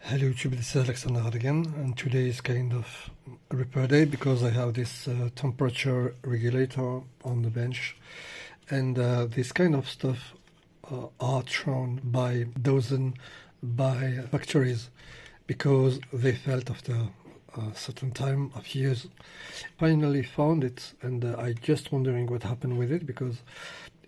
Hello YouTube, this is Alexander again, and today is kind of a repair day because I have this temperature regulator on the bench, and this kind of stuff are thrown by dozens by factories because they felt after a certain time of years. Finally found it, and I just wondering what happened with it because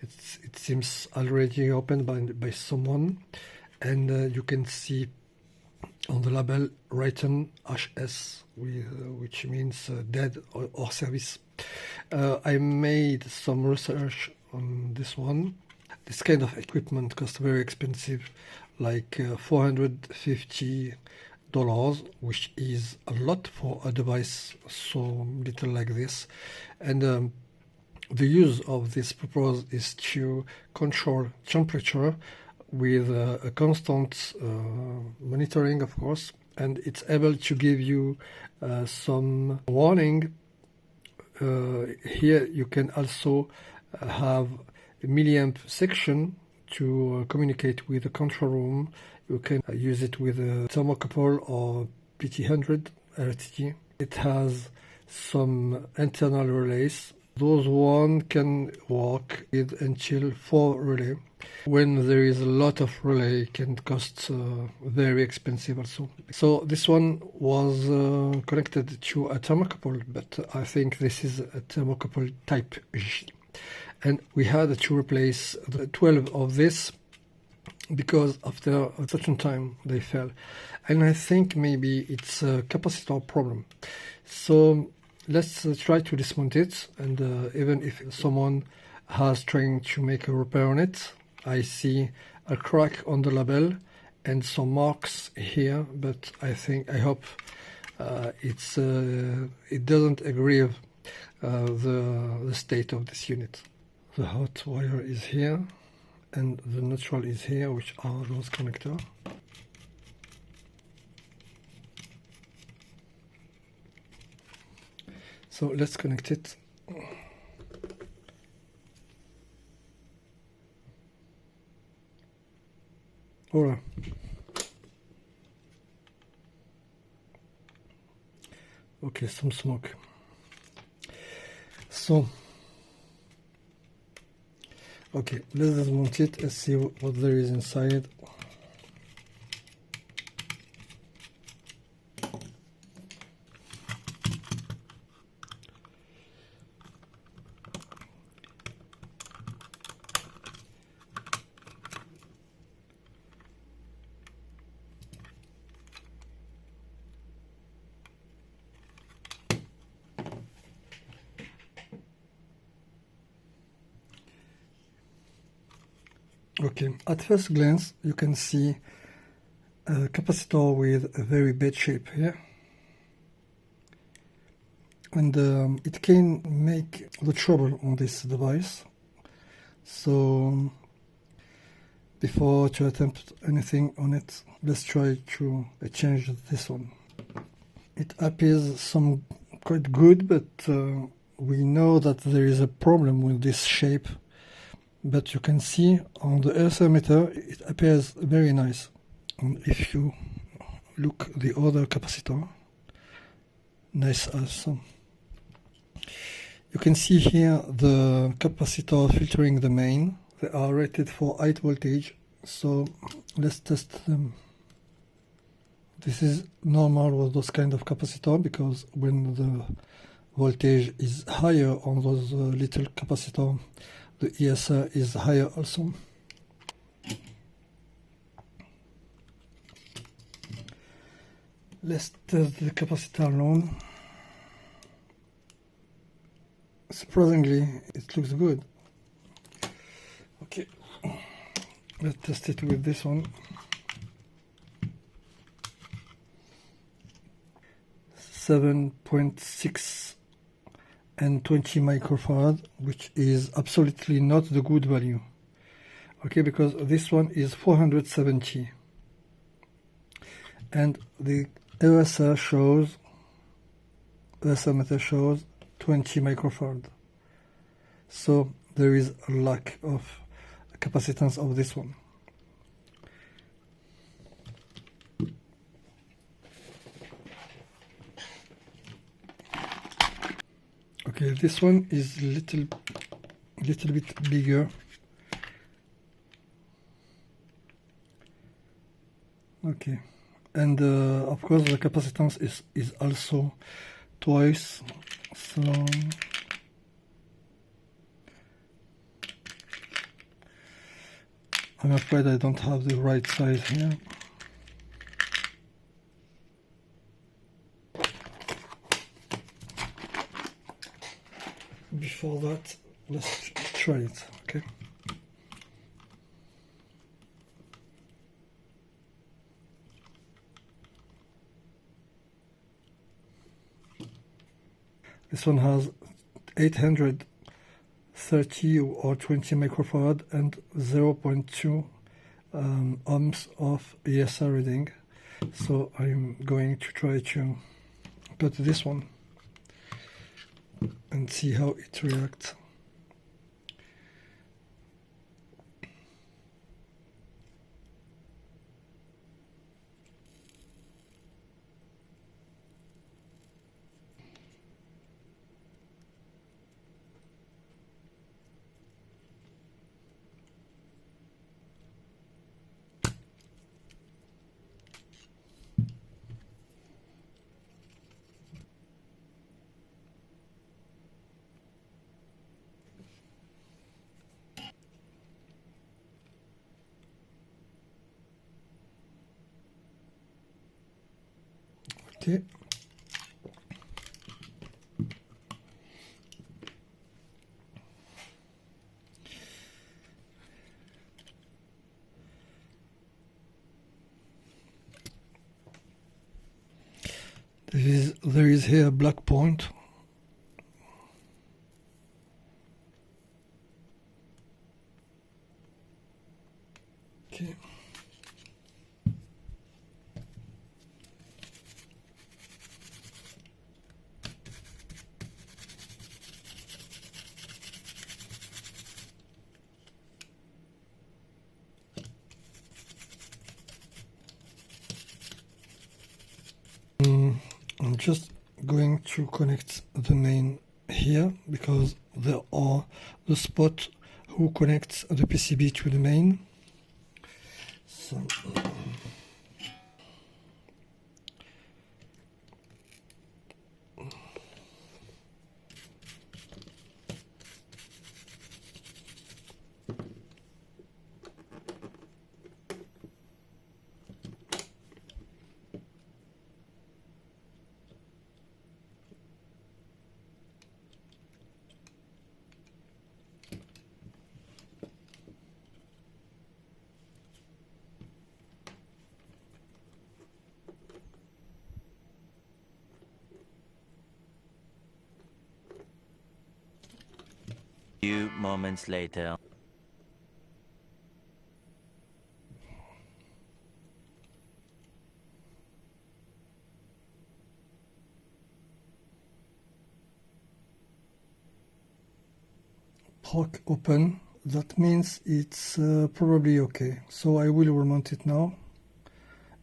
it seems already opened by someone, and you can see on the label written HS, which means dead or service. I made some research on this one. This kind of equipment costs very expensive, like $450, which is a lot for a device so little like this. And the use of this purpose is to control temperature with a constant monitoring, of course, and it's able to give you some warning. Here you can also have a milliamp section to communicate with the control room. You can use it with a thermocouple or PT100 RTG. It has some internal relays. Those one can work with until 4 relay. When there is a lot of relay, it can cost very expensive also. So this one was connected to a thermocouple, but I think this is a thermocouple type G. And we had to replace the 12 of this because after a certain time they fell. And I think maybe it's a capacitor problem. So let's try to dismount it, and even if someone has trying to make a repair on it, I see a crack on the label and some marks here, but I hope it doesn't aggravate the state of this unit. The hot wire is here and the neutral is here, which are those connectors. So let's connect it. Alright. Okay, some smoke. So, okay, let's dismount it and see what there is inside. Okay, at first glance you can see a capacitor with a very bad shape here, and it can make the trouble on this device. So before to attempt anything on it, let's try to change this one. It appears some quite good, but we know that there is a problem with this shape. But you can see on the RSA meter it appears very nice. And if you look the other capacitor, nice also. You can see here the capacitor filtering the main. They are rated for high voltage, so let's test them. This is normal with those kind of capacitor because when the voltage is higher on those little capacitor, the ESR is higher also. Let's test the capacitor alone. Surprisingly, it looks good. Okay, let's test it with this one. 7.6 and 20 microfarad, which is absolutely not the good value. Okay, because this one is 470 and the RSA meter shows 20 microfarad. So there is a lack of capacitance of this one. Okay, this one is little bit bigger. Okay, and of course the capacitance is also twice, so I'm afraid I don't have the right size here. Before that, let's try it, okay? This one has 830 or 20 microfarad and 0.2 ohms of ESR reading. So I'm going to try to put this one and see how it reacts. Okay. There is here a black point. Okay. I'm just going to connect the main here because there are the spot who connects the PCB to the main. So Few moments later. PROC open, that means it's probably okay. So I will remount it now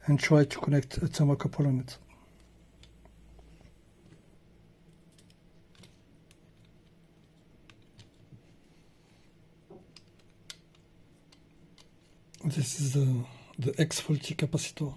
and try to connect a thermocouple on it. This is the X faulty capacitor.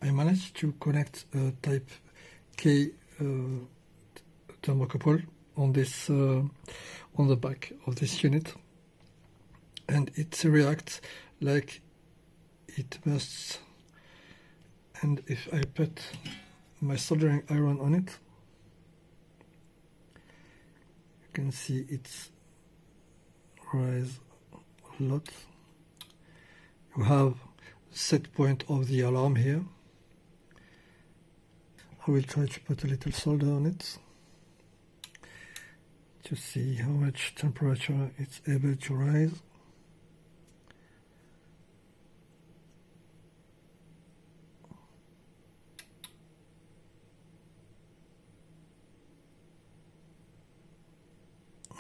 I managed to connect a type K thermocouple on this on the back of this unit, and it reacts like it must. And if I put my soldering iron on it, you can see it's rise a lot. You have set point of the alarm here. I will try to put a little solder on it. to see how much temperature it's able to rise.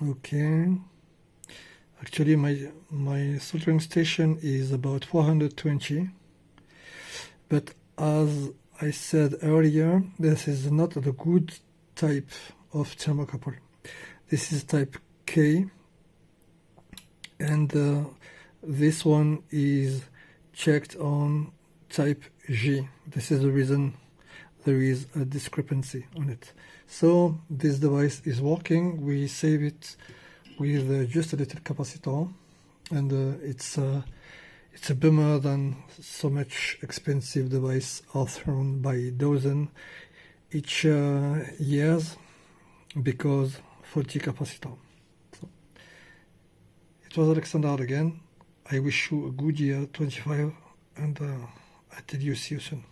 Okay, actually my soldering station is about 420, but as I said earlier, this is not the good type of thermocouple. This is type K, and this one is checked on type G. This is the reason there is a discrepancy on it. So this device is working. We save it with just a little capacitor, and it's a bummer than so much expensive device are thrown by dozen each years because faulty capacitor. So it was Alexander again. I wish you a good year 25, and I tell you see you soon.